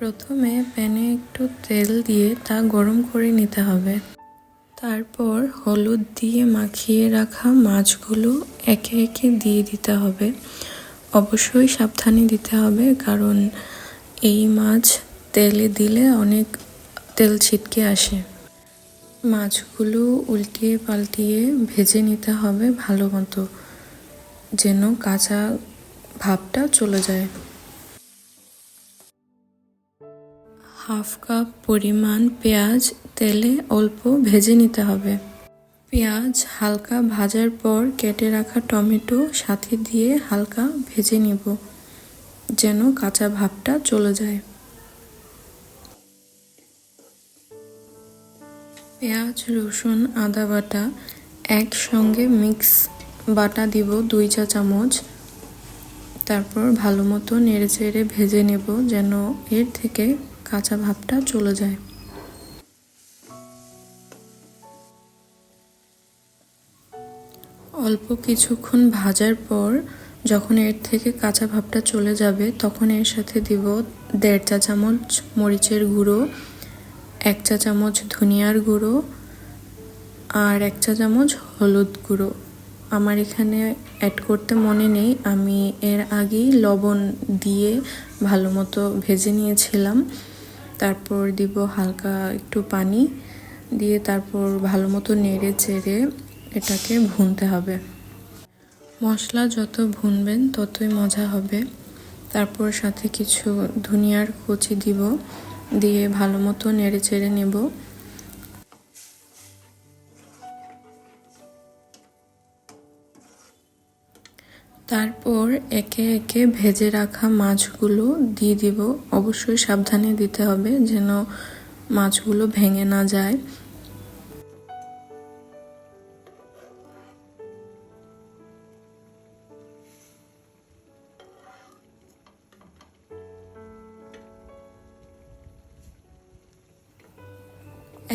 প্রথমে প্যানে একটু তেল দিয়ে তা গরম করে নিতে হবে। তারপর হলুদ দিয়ে মাখিয়ে রাখা মাছগুলো একে একে দিয়ে দিতে হবে। অবশ্যই সাবধানে দিতে হবে, কারণ এই মাছ তেলে দিলে অনেক তেল ছিটকে আসে। মাছগুলো উল্টিয়ে পাল্টিয়ে ভেজে নিতে হবে ভালো মতো, যেন কাঁচা ভাবটা চলে যায়। হাফ কাপ পরিমাণ পেঁয়াজ তেলে অল্প ভেজে নিতে হবে। পেঁয়াজ হালকা ভাজার পর কেটে রাখা টমেটো সাথে দিয়ে হালকা ভেজে নিব, যেন কাঁচা ভাবটা চলে যায়। পেঁয়াজ, রসুন, আদা বাটা একসঙ্গে মিক্স বাটা দিব 2 চা চামচ। তারপর ভালো মতো নেড়েচেড়ে ভেজে নেব, যেন এর থেকে কাঁচা ভাবটা চলে যায়। অল্প কিছুক্ষণ ভাজার পর যখন এর থেকে কাঁচা ভাবটা চলে যাবে, তখন এর সাথে দিব 1.5 চা চামচ মরিচের গুঁড়ো, 1 চা চামচ ধনিয়ার গুঁড়ো আর 1 চা চামচ হলুদ গুঁড়ো। আমার এখানে অ্যাড করতে মনে নেই, আমি এর আগেই লবণ দিয়ে ভালো মতো ভেজে নিয়েছিলাম। তারপর দিব হালকা একটু পানি দিয়ে, তারপর ভালো মতো নেড়ে চেড়ে এটাকে ভুনতে হবে। মশলা যত ভুনবেন ততই মজা হবে। তারপর সাথে কিছু ধনিয়ার কুচি দিব, দিয়ে ভালো মতো নেড়ে চেড়ে নেব। তারপর একে একে ভেজে রাখা মাছগুলো দিয়ে দিব। অবশ্যই সাবধানে দিতে হবে, যেন মাছগুলো ভেঙে না যায়।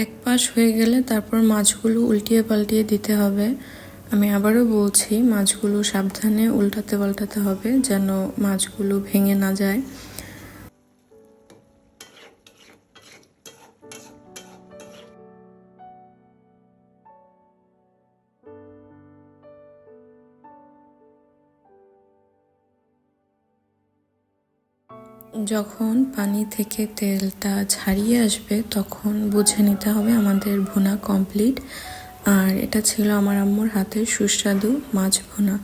এক পাশ হয়ে গেলে তারপর মাছগুলো উল্টিয়ে পাল্টিয়ে দিতে হবে। আমি আবারও বলছি, মাছগুলো সাবধানে উল্টাতে পাল্টাতে হবে, যেন মাছগুলো ভেঙে না যায়। যখন পানি থেকে তেলটা ছাড়িয়ে আসবে, তখন বুঝে নিতে হবে আমাদের ভুনা কমপ্লিট। আর এটা ছিল আমার আম্মুর হাতের সুস্বাদু মাছ ভুনা।